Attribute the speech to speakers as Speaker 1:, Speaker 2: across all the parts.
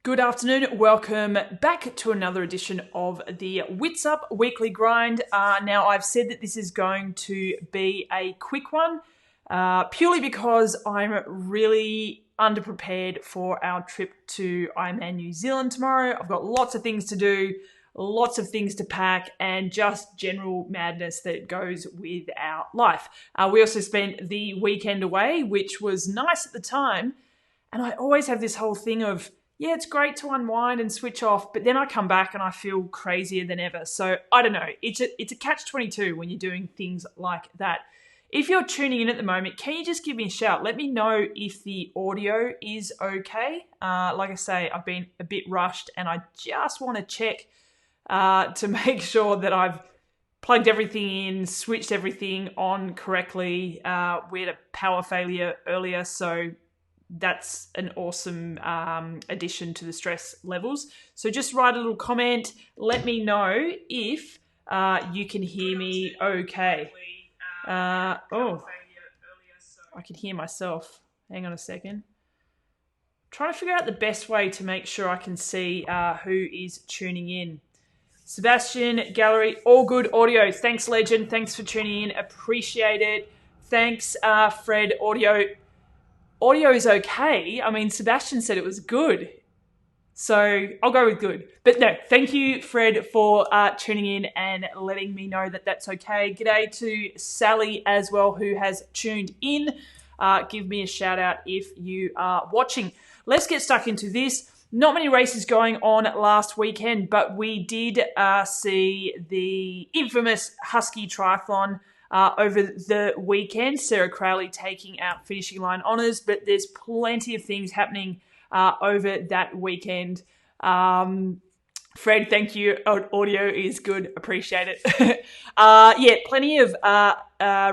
Speaker 1: Good afternoon. Welcome back to another edition of the Witsup Weekly Grind. Now, I've said that this is going to be a quick one, purely because I'm really underprepared for our trip to Ironman New Zealand tomorrow. I've got lots of things to do, lots of things to pack, and just general madness that goes with our life. We also spent the weekend away, which was nice at the time, and I always have this whole thing of, yeah, it's great to unwind and switch off, but then I come back and I feel crazier than ever. So I don't know. It's a catch-22 when you're doing things like that. If you're tuning in at the moment, can you just give me a shout? Let me know if the audio is okay. Like I say, I've been a bit rushed and I just want to check to make sure that I've plugged everything in, switched everything on correctly. We had a power failure earlier, so that's an awesome addition to the stress levels. So just write a little comment. Let me know if you can hear me okay. I can hear myself. Hang on a second. Trying to figure out the best way to make sure I can see who is tuning in. Sebastian, Gallery, all good audio. Thanks, legend. Thanks for tuning in. Appreciate it. Thanks, Fred, audio. Audio is okay. I mean, Sebastian said it was good. So I'll go with good. But no, thank you, Fred, for tuning in and letting me know that that's okay. G'day to Sally as well, who has tuned in. Give me a shout out if you are watching. Let's get stuck into this. Not many races going on last weekend, but we did see the infamous Husky Triathlon over the weekend. Sarah Crowley taking out finishing line honours, but there's plenty of things happening over that weekend. Fred, thank you. Audio is good. Appreciate it. Plenty of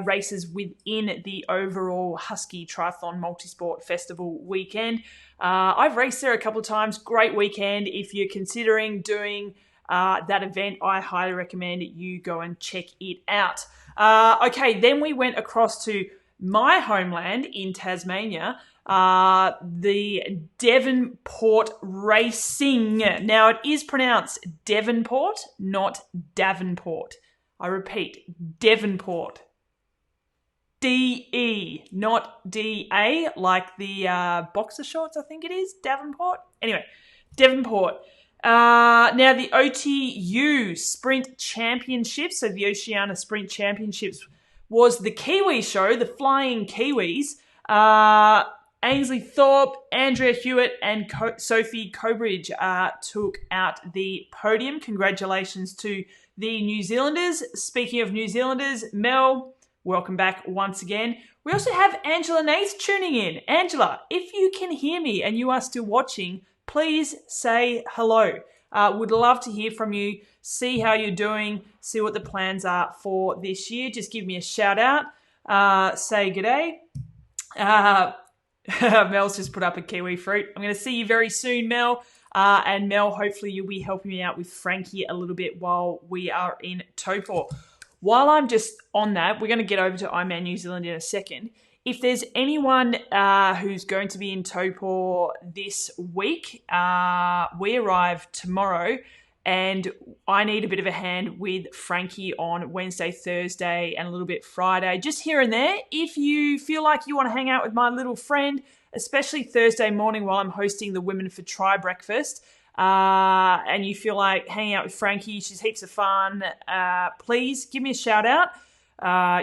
Speaker 1: races within the overall Husky Triathlon Multisport Festival weekend. I've raced there a couple of times. Great weekend. If you're considering doing that event, I highly recommend you go and check it out. Then we went across to my homeland in Tasmania, the Devonport Racing. Now, it is pronounced Devonport, not Davenport. I repeat, Devonport. D-E, not D-A, like the boxer shorts, I think it is, Davenport. Anyway, Devonport. Now, the OTU Sprint Championships, so the Oceania Sprint Championships, was the Kiwi show, the Flying Kiwis. Ainsley Thorpe, Andrea Hewitt, and Sophie Cobridge took out the podium. Congratulations to the New Zealanders. Speaking of New Zealanders, Mel, welcome back once again. We also have Angela Nath tuning in. Angela, if you can hear me and you are still watching, please say hello. Would love to hear from you, see how you're doing, see what the plans are for this year. Just give me a shout out. Say g'day. Mel's just put up a kiwi fruit. I'm going to see you very soon, Mel. And Mel, hopefully you'll be helping me out with Frankie a little bit while we are in Taupo. While I'm just on that, we're going to get over to Ironman New Zealand in a second. If there's anyone who's going to be in Taupo this week, we arrive tomorrow and I need a bit of a hand with Frankie on Wednesday, Thursday, and a little bit Friday, just here and there. If you feel like you want to hang out with my little friend, especially Thursday morning while I'm hosting the Women for Tri breakfast, and you feel like hanging out with Frankie, she's heaps of fun, please give me a shout out.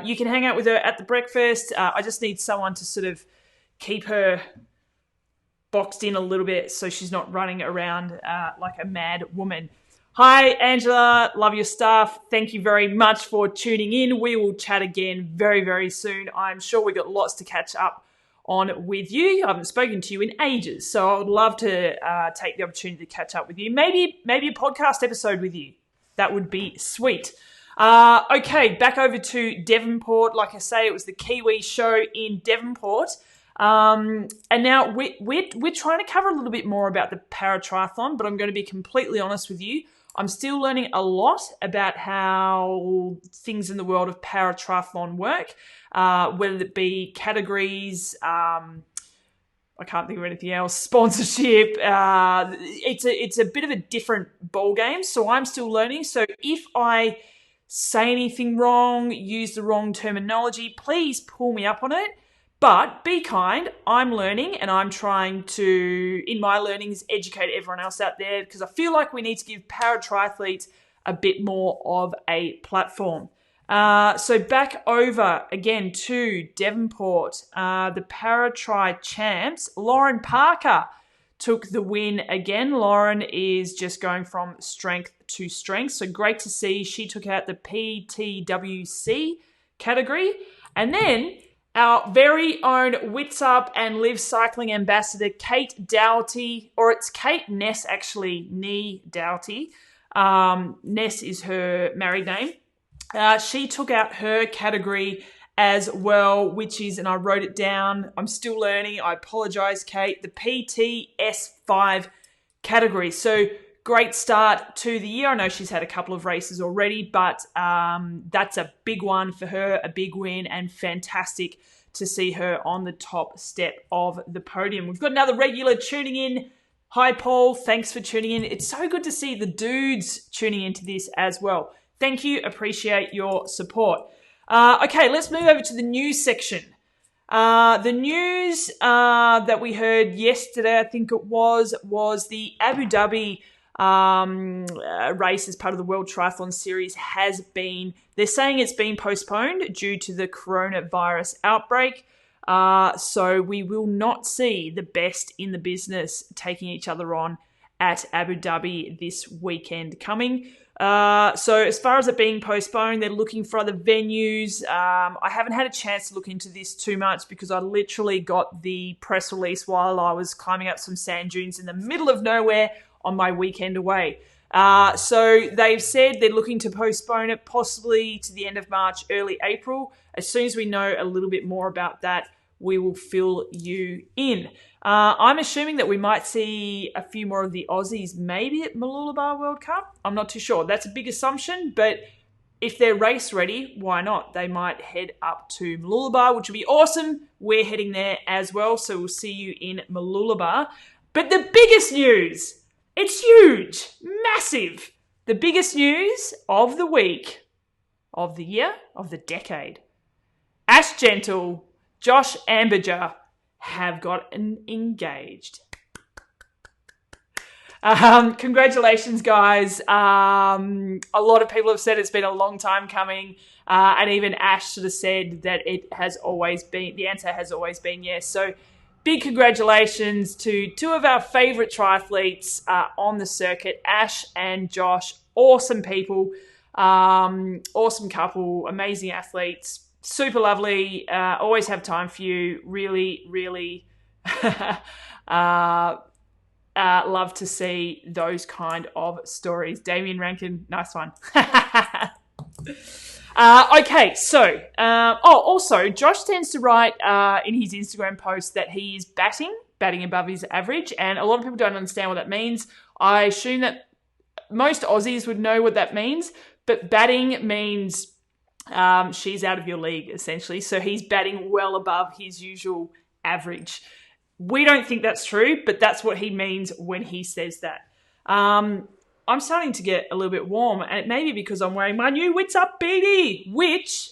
Speaker 1: You can hang out with her at the breakfast. I just need someone to sort of keep her boxed in a little bit so she's not running around like a mad woman. Hi, Angela. Love your stuff. Thank you very much for tuning in. We will chat again very, very soon. I'm sure we've got lots to catch up on with you. I haven't spoken to you in ages, so I would love to take the opportunity to catch up with you. Maybe a podcast episode with you. That would be sweet. Back over to Devonport. Like I say, it was the Kiwi show in Devonport. And now we're trying to cover a little bit more about the para-triathlon, but I'm going to be completely honest with you. I'm still learning a lot about how things in the world of para-triathlon work, whether it be categories, I can't think of anything else. Sponsorship. It's a bit of a different ball game, so I'm still learning. So if I say anything wrong, use the wrong terminology, please pull me up on it. But be kind. I'm learning, and I'm trying to, in my learnings, educate everyone else out there, because I feel like we need to give para triathletes a bit more of a platform. So back over again to Devonport, the para-tri champs, Lauren Parker took the win again. Lauren is just going from strength to strength. So great to see. She took out the PTWC category. And then our very own Witsup and Live Cycling ambassador, Kate Doughty, or it's Kate Ness actually, Nee Doughty. Ness is her married name. She took out her category as well, which is, and I wrote it down, I'm still learning, I apologize, Kate, the PTS5 category. So great start to the year. I know she's had a couple of races already, but that's a big one for her, a big win, and fantastic to see her on the top step of the podium. We've got another regular tuning in. Hi, Paul. Thanks for tuning in. It's so good to see the dudes tuning into this as well. Thank you. Appreciate your support. Okay, let's move over to the news section. The news that we heard yesterday, I think it was the Abu Dhabi race as part of the World Triathlon Series they're saying it's been postponed due to the coronavirus outbreak. So we will not see the best in the business taking each other on at Abu Dhabi this weekend coming. So as far as it being postponed, they're looking for other venues. I haven't had a chance to look into this too much because I literally got the press release while I was climbing up some sand dunes in the middle of nowhere on my weekend away. So they've said they're looking to postpone it possibly to the end of March, early April. As soon as we know a little bit more about that, we will fill you in. I'm assuming that we might see a few more of the Aussies maybe at Mooloolaba World Cup. I'm not too sure. That's a big assumption, but if they're race ready, why not? They might head up to Mooloolaba, which would be awesome. We're heading there as well, so we'll see you in Mooloolaba. But the biggest news, it's huge, massive. The biggest news of the week, of the year, of the decade. Ash Gentle, Josh Amberger have gotten engaged. Congratulations, guys. A lot of people have said it's been a long time coming. And even Ash sort of said that the answer has always been yes. So big congratulations to two of our favourite triathletes on the circuit, Ash and Josh. Awesome people, awesome couple, amazing athletes. Super lovely. Always have time for you. Really, really love to see those kind of stories. Damien Rankin, nice one. Okay, so, also, Josh tends to write in his Instagram post that he is batting above his average, and a lot of people don't understand what that means. I assume that most Aussies would know what that means, but batting means she's out of your league, essentially. So he's batting well above his usual average. We don't think that's true, but that's what he means when he says that. I'm starting to get a little bit warm, and it may be because I'm wearing my new Witsup beanie, which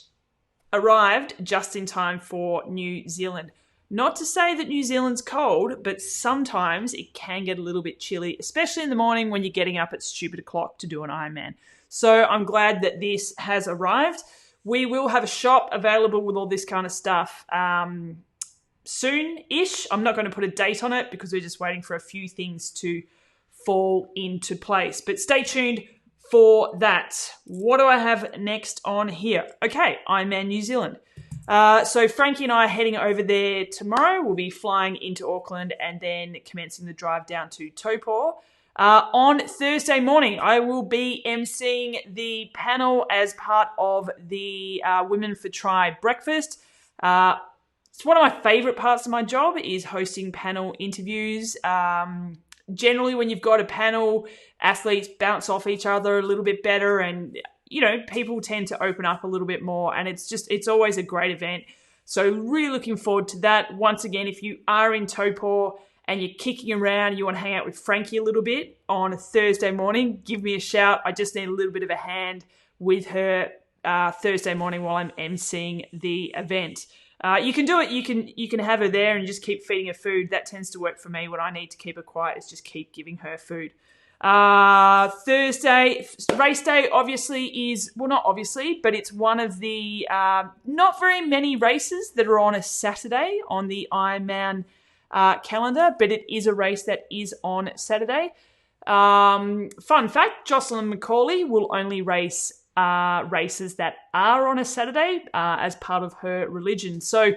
Speaker 1: arrived just in time for New Zealand. Not to say that New Zealand's cold, but sometimes it can get a little bit chilly, especially in the morning when you're getting up at stupid o'clock to do an Ironman. So I'm glad that this has arrived. We will have a shop available with all this kind of stuff soon-ish. I'm not going to put a date on it because we're just waiting for a few things to fall into place. But stay tuned for that. What do I have next on here? Okay, Ironman New Zealand. So Frankie and I are heading over there tomorrow. We'll be flying into Auckland and then commencing the drive down to Taupo. On Thursday morning, I will be emceeing the panel as part of the Women for Tri breakfast. It's one of my favourite parts of my job is hosting panel interviews. Generally, when you've got a panel, athletes bounce off each other a little bit better and, people tend to open up a little bit more. And it's always a great event. So really looking forward to that. Once again, if you are in Taupo and you're kicking around, you want to hang out with Frankie a little bit on a Thursday morning, give me a shout. I just need a little bit of a hand with her Thursday morning while I'm emceeing the event. You can do it. You can have her there and just keep feeding her food. That tends to work for me. What I need to keep her quiet is just keep giving her food. Thursday, race day, obviously is, well, not obviously, but it's one of the not very many races that are on a Saturday on the Ironman calendar, but it is a race that is on Saturday. Fun fact, Jocelyn McCauley will only race races that are on a Saturday as part of her religion. So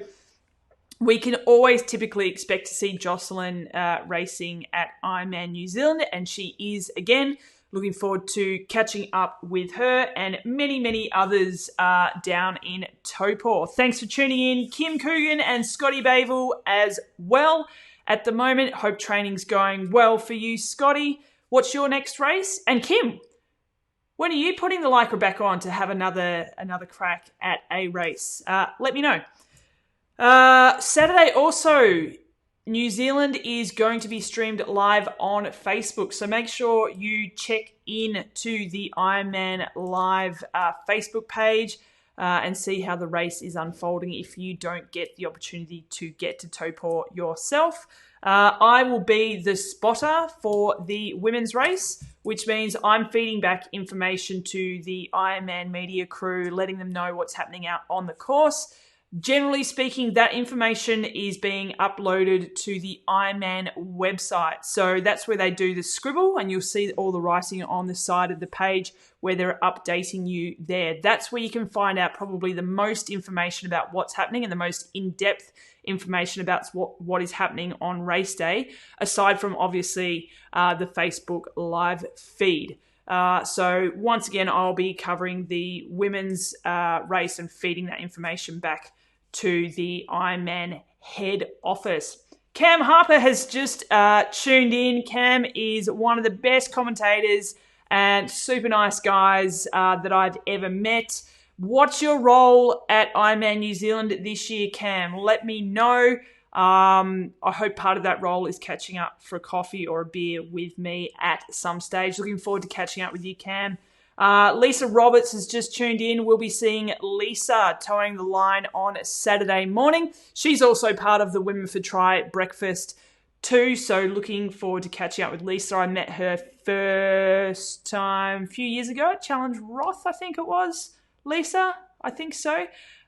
Speaker 1: we can always typically expect to see Jocelyn racing at Ironman New Zealand, and she is, again, looking forward to catching up with her and many, many others down in Taupo. Thanks for tuning in, Kim Coogan and Scotty Bavel as well at the moment. Hope training's going well for you, Scotty. What's your next race? And Kim, when are you putting the Lycra back on to have another crack at a race? Let me know. Saturday also, New Zealand is going to be streamed live on Facebook. So make sure you check in to the Ironman Live Facebook page and see how the race is unfolding if you don't get the opportunity to get to Taupo yourself. I will be the spotter for the women's race, which means I'm feeding back information to the Ironman media crew, letting them know what's happening out on the course. Generally speaking, that information is being uploaded to the Ironman website. So that's where they do the scribble, and you'll see all the writing on the side of the page where they're updating you there. That's where you can find out probably the most information about what's happening and the most in-depth information about what is happening on race day, aside from obviously the Facebook live feed. So once again, I'll be covering the women's race and feeding that information back to the Ironman head office. Cam Harper has just tuned in. Cam is one of the best commentators and super nice guys that I've ever met. What's your role at Ironman New Zealand this year, Cam? Let me know. I hope part of that role is catching up for a coffee or a beer with me at some stage. Looking forward to catching up with you, Cam. Lisa Roberts has just tuned in. We'll be seeing Lisa towing the line on Saturday morning. She's also part of the Women for Try breakfast too, so looking forward to catching up with Lisa. I met her first time a few years ago at Challenge Roth, I think it was. Lisa, I think so.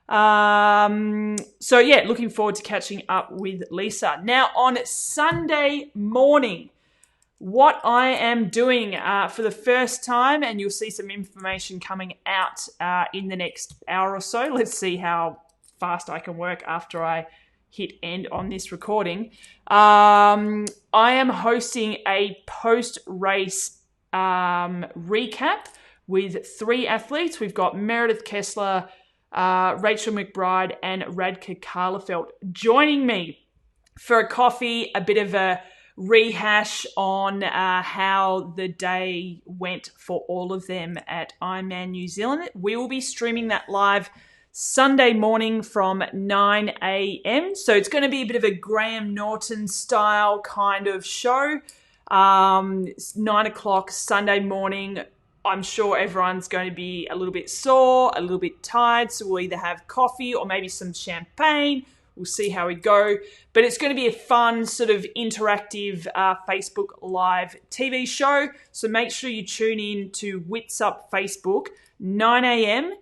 Speaker 1: So yeah, looking forward to catching up with Lisa. Now on Sunday morning, what I am doing for the first time, and you'll see some information coming out in the next hour or so. Let's see how fast I can work after I hit end on this recording. I am hosting a post-race recap with 3 athletes. We've got Meredith Kessler, Rachel McBride, and Radka Karlefeld joining me for a coffee, a bit of a rehash on how the day went for all of them at Ironman New Zealand. We will be streaming that live Sunday morning from 9 a.m. So it's going to be a bit of a Graham Norton style kind of show. It's 9 o'clock Sunday morning. I'm sure everyone's going to be a little bit sore, a little bit tired. So we'll either have coffee or maybe some champagne. We'll see how we go. But it's going to be a fun sort of interactive Facebook Live TV show. So make sure you tune in to Witsup Facebook, 9 a.m.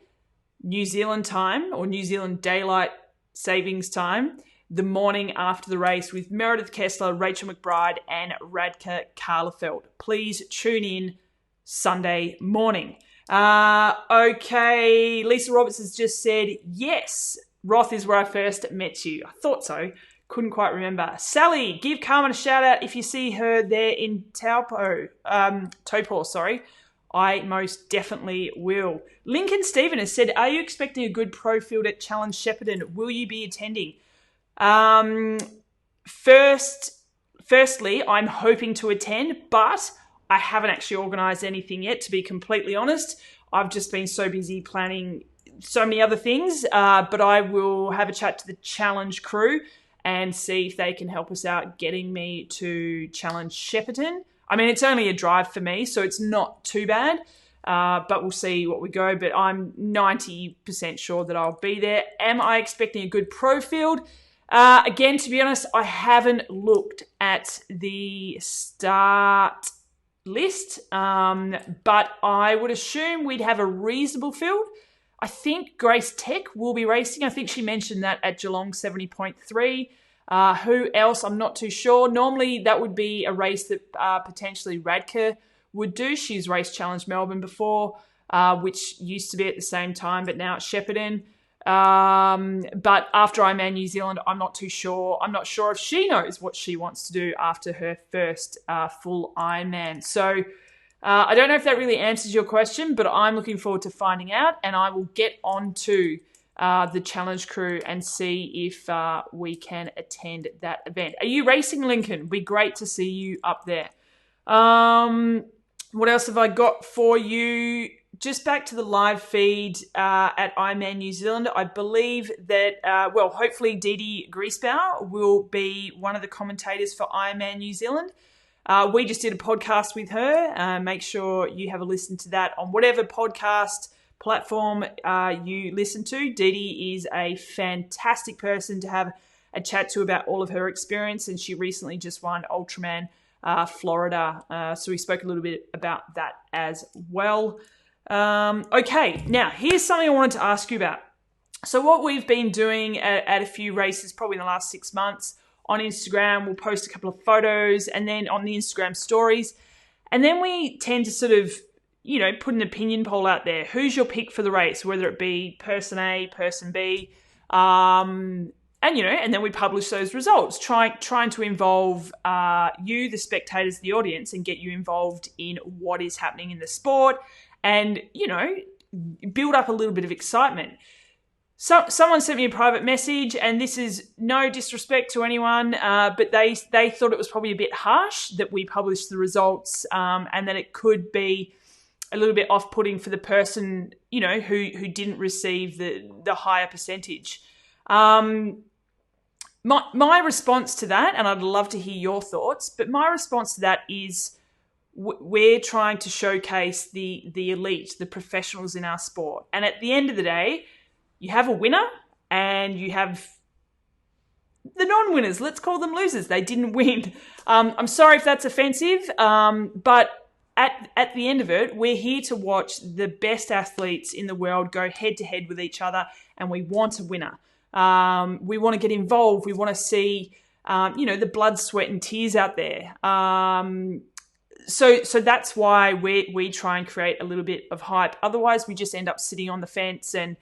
Speaker 1: New Zealand time or New Zealand Daylight Savings Time, the morning after the race with Meredith Kessler, Rachel McBride and Radka Karlefeld. Please tune in Sunday morning. Okay, Lisa Roberts has just said, yes, Roth is where I first met you. I thought so. Couldn't quite remember. Sally, give Carmen a shout out if you see her there in Taupo. I most definitely will. Lincoln Stephen has said, are you expecting a good pro field at Challenge Shepparton? Will you be attending? Firstly, I'm hoping to attend, but I haven't actually organised anything yet, to be completely honest. I've just been so busy planning so many other things, but I will have a chat to the challenge crew and see if they can help us out getting me to challenge Shepparton. I mean, it's only a drive for me, so it's not too bad, but we'll see what we go. But I'm 90% sure that I'll be there. Am I expecting a good pro field? Again, to be honest, I haven't looked at the start list, but I would assume we'd have a reasonable field. I think Grace Tech will be racing. I think she mentioned that at Geelong 70.3. Who else? I'm not too sure. Normally, that would be a race that potentially Radka would do. She's raced Challenge Melbourne before, which used to be at the same time, but now it's Shepparton. But after Ironman New Zealand, I'm not too sure. I'm not sure if she knows what she wants to do after her first full Ironman. So I don't know if that really answers your question, but I'm looking forward to finding out, and I will get on to the challenge crew and see if we can attend that event. Are you racing, Lincoln? It'd be great to see you up there. What else have I got for you? Just back to the live feed at Ironman New Zealand. I believe that, hopefully Dee Dee Griesbauer will be one of the commentators for Ironman New Zealand. We just did a podcast with her. Make sure you have a listen to that on whatever podcast platform you listen to. Dee Dee is a fantastic person to have a chat to about all of her experience, and she recently just won Ultraman Florida. So we spoke a little bit about that as well. Okay, now here's something I wanted to ask you about. So what we've been doing at a few races, probably in the last 6 months, on Instagram, we'll post a couple of photos, and then on the Instagram stories, and then we tend to sort of, put an opinion poll out there. Who's your pick for the race, whether it be person A, person B, and then we publish those results, trying to involve you, the spectators, the audience, and get you involved in what is happening in the sport, and build up a little bit of excitement. So someone sent me a private message, and this is no disrespect to anyone, but they thought it was probably a bit harsh that we published the results, and that it could be a little bit off-putting for the person, who didn't receive the higher percentage. My response to that, and I'd love to hear your thoughts, but my response to that is we're trying to showcase the elite, the professionals in our sport. And at the end of the day, you have a winner and you have the non-winners. Let's call them losers. They didn't win. I'm sorry if that's offensive, but at the end of it, we're here to watch the best athletes in the world go head-to-head with each other, and we want a winner. We want to get involved. We want to see, the blood, sweat, and tears out there. So that's why we try and create a little bit of hype. Otherwise, we just end up sitting on the fence and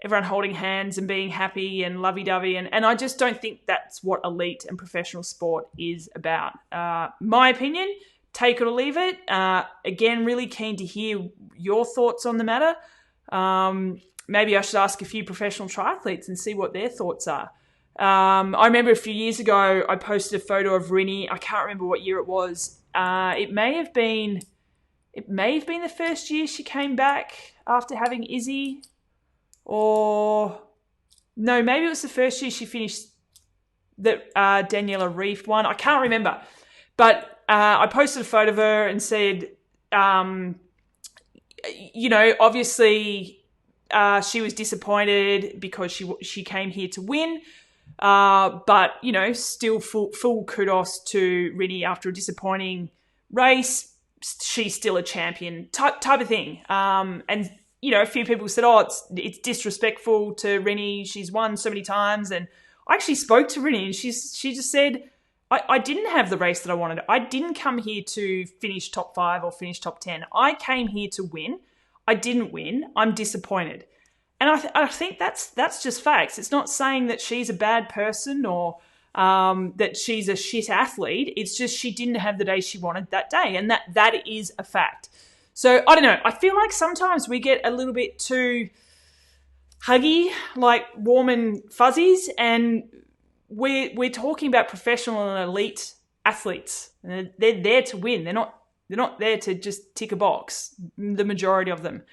Speaker 1: everyone holding hands and being happy and lovey-dovey. And I just don't think that's what elite and professional sport is about. My opinion, take it or leave it. Again, really keen to hear your thoughts on the matter. Maybe I should ask a few professional triathletes and see what their thoughts are. I remember a few years ago, I posted a photo of Rinny. I can't remember what year it was. It may have been the first year she came back after having Izzy, or no, maybe it was the first year she finished that Daniela Reef won. I can't remember, but I posted a photo of her and said, obviously she was disappointed because she came here to win. But, still full kudos to Rinny after a disappointing race. She's still a champion type of thing. And, a few people said, it's disrespectful to Rinny. She's won so many times. And I actually spoke to Rinny, and she just said, I didn't have the race that I wanted. I didn't come here to finish top 5 or finish top 10. I came here to win. I didn't win. I'm disappointed. And I think that's just facts. It's not saying that she's a bad person or that she's a shit athlete. It's just she didn't have the day she wanted that day, and that is a fact. So I don't know. I feel like sometimes we get a little bit too huggy, like warm and fuzzies, and we're talking about professional and elite athletes. And they're there to win. They're not there to just tick a box. The majority of them.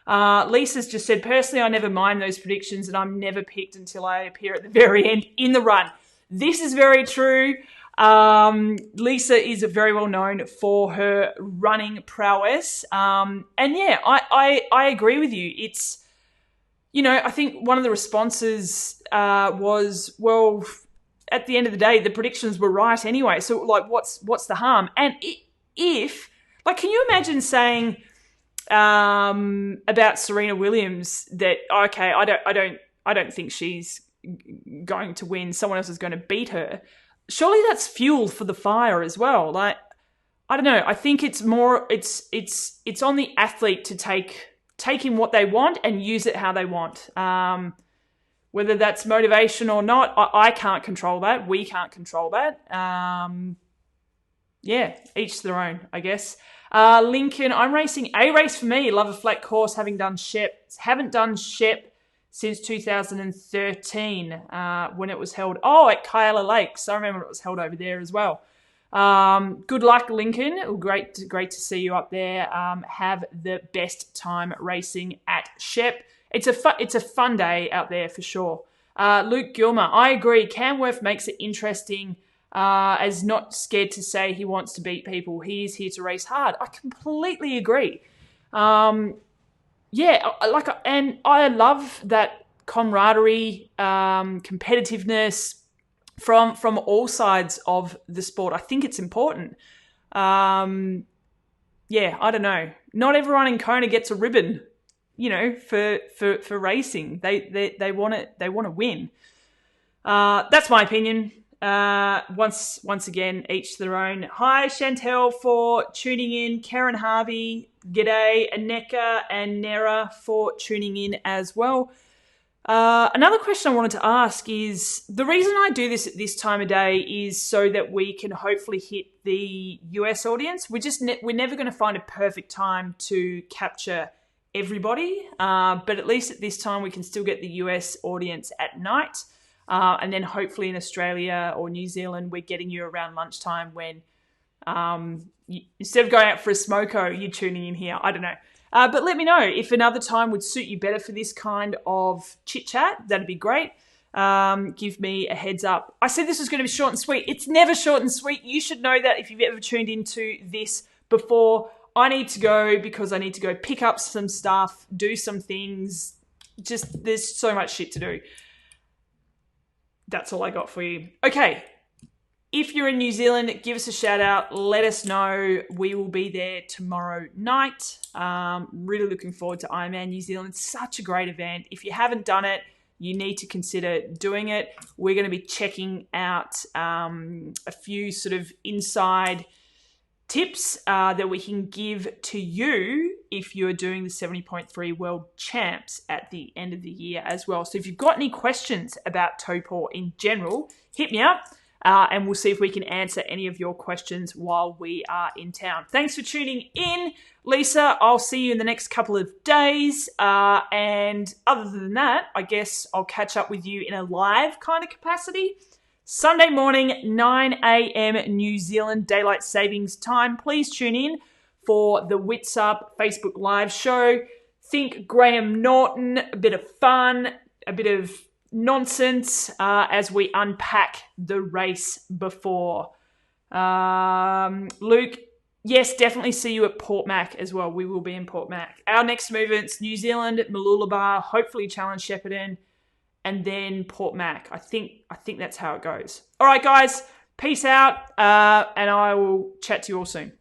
Speaker 1: Lisa's just said, personally, I never mind those predictions and I'm never picked until I appear at the very end in the run. This is very true. Lisa is very well known for her running prowess. And yeah, I agree with you. It's, I think one of the responses was, well, at the end of the day, the predictions were right anyway. So like, what's the harm? And if, like, can you imagine saying about Serena Williams that, okay, I don't think she's going to win. Someone else is going to beat her. Surely that's fuel for the fire as well. Like, I don't know. I think it's more, it's on the athlete to take in what they want and use it how they want. Whether that's motivation or not, I can't control that. We can't control that. Yeah, each to their own, I guess. Lincoln, I'm racing a race for me. Love a flat course, haven't done Shep since 2013 when it was held. Oh, at Kyala Lakes. I remember it was held over there as well. Good luck, Lincoln. Great to see you up there. Have the best time racing at Shep. It's a fun day out there for sure. Luke Gilmer, I agree. Camworth makes it interesting. As not scared to say he wants to beat people. He is here to race hard. I completely agree. And I love that camaraderie, competitiveness from all sides of the sport. I think it's important. I don't know. Not everyone in Kona gets a ribbon, for racing. They want to win. That's my opinion. Once again, each their own. Hi, Chantel, for tuning in. Karen Harvey, g'day. Aneka and Nera for tuning in as well. Another question I wanted to ask is, the reason I do this at this time of day is so that we can hopefully hit the US audience. We're never going to find a perfect time to capture everybody, but at least at this time we can still get the US audience at night. And then hopefully in Australia or New Zealand, we're getting you around lunchtime when instead of going out for a smoko, you're tuning in here. I don't know. But let me know if another time would suit you better for this kind of chit-chat. That'd be great. Give me a heads up. I said this was going to be short and sweet. It's never short and sweet. You should know that if you've ever tuned into this before. I need to go because I need to go pick up some stuff, do some things. Just there's so much shit to do. That's all I got for you. Okay. If you're in New Zealand, give us a shout out. Let us know. We will be there tomorrow night. Really looking forward to Ironman New Zealand. It's such a great event. If you haven't done it, you need to consider doing it. We're going to be checking out a few sort of inside tips that we can give to you if you're doing the 70.3 World Champs at the end of the year as well. So if you've got any questions about Taupo in general, hit me up and we'll see if we can answer any of your questions while we are in town. Thanks for tuning in, Lisa. I'll see you in the next couple of days. And other than that, I guess I'll catch up with you in a live kind of capacity. Sunday morning, 9 a.m. New Zealand Daylight Savings Time. Please tune in for the Witsup Facebook Live show. Think Graham Norton, a bit of fun, a bit of nonsense as we unpack the race before. Luke, yes, definitely see you at Port Mac as well. We will be in Port Mac. Our next movements, New Zealand, Mooloolaba, hopefully Challenge Shepparton, and then Port Mac. I think that's how it goes. All right, guys, peace out, and I will chat to you all soon.